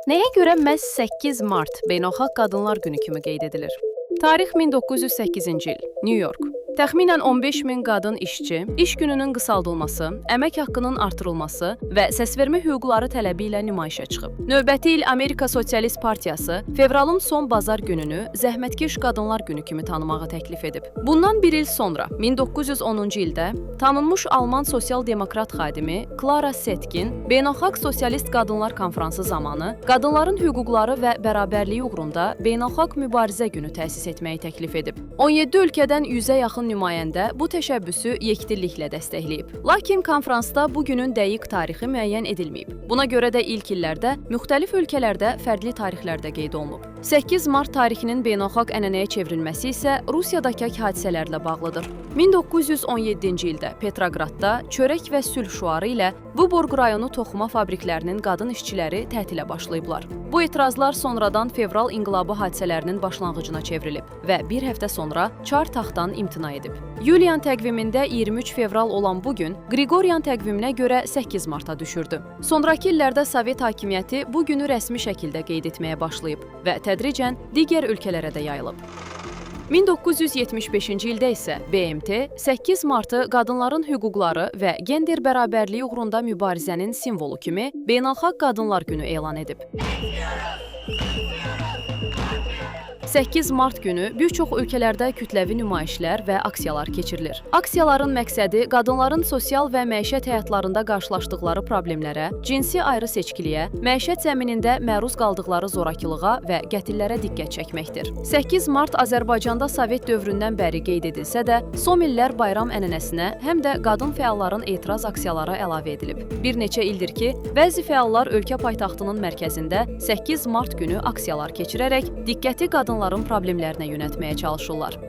Nəyə görə məhz 8 Mart Beynəlxalq Qadınlar Günü kimi qeyd edilir? Tarix 1908-ci il, New York. Təxminən 15 min qadın işçi, iş gününün qısaldılması, əmək haqqının artırılması və səsvermə hüquqları tələbi ilə nümayişə çıxıb. Növbəti il Amerika Sosialist Partiyası fevralın son bazar gününü Zəhmətkeş Qadınlar Günü kimi tanımağı təklif edib. Bundan bir il sonra, 1910-cu ildə tanınmış Alman sosial-demokrat xadimi Klara Zetkin Beynəlxalq Sosialist Qadınlar Konfransı zamanı qadınların hüquqları və bərabərliyi uğrunda Beynəlxalq Mübarizə Günü təsis etməyi təklif edib. 17 ölkədən 100-ə yaxın nümayəndə bu təşəbbüsü yekdilliklə dəstəkləyib. Lakin konfransda bu günün dəqiq tarixi müəyyən edilməyib. Buna görə də ilk illərdə müxtəlif ölkələrdə fərqli tarixlərdə qeyd olunub. 8 Mart tarixinin beynəlxalq ənənəyə çevrilməsi isə Rusiyadakı hadisələrlə bağlıdır. 1917-ci ildə Petrogradda çörək və sülh şüarı ilə Vuborq rayonu toxuma fabriklərinin qadın işçiləri tətilə başlayıblar. Bu etirazlar sonradan fevral inqilabı hadisələrinin başlanğıcına çevrilib və bir həftə sonra Çar taxtdan imtina edib. Yulian təqvimində 23 fevral olan bu gün Qriqoryan təqviminə görə 8 Marta düşürdü. Sonrakı illərdə Sovet hakimiyyəti bu günü rəsmi şəkildə qeyd etməyə başlayıb və tədricən digər ölkələrə də yayılıb. 1975-ci ildə isə BMT 8 Martı qadınların hüquqları və gender bərabərliyi uğrunda mübarizənin simvolu kimi Beynəlxalq Qadınlar Günü elan edib. 8 Mart günü bir çox ölkələrdə kütləvi nümayişlər və aksiyalar keçirilir. Aksiyaların məqsədi qadınların sosial və məişət həyatlarında qarşılaşdıqları problemlərə, cinsi ayrı-seçkiliyə, məişət zəminində məruz qaldıqları zorakılığa və qətillərə diqqət çəkməkdir. 8 Mart Azərbaycanda Sovet dövründən bəri qeyd edilsə də, son illər bayram ənənəsinə həm də qadın fəalların etiraz aksiyaları əlavə edilib. Bir neçə ildir ki, bəzi fəallar ölkə paytaxtının mərkəzində 8 Mart günü aksiyalar keçirərək diqqəti qadınların problemlərinə yönəltməyə çalışırlar.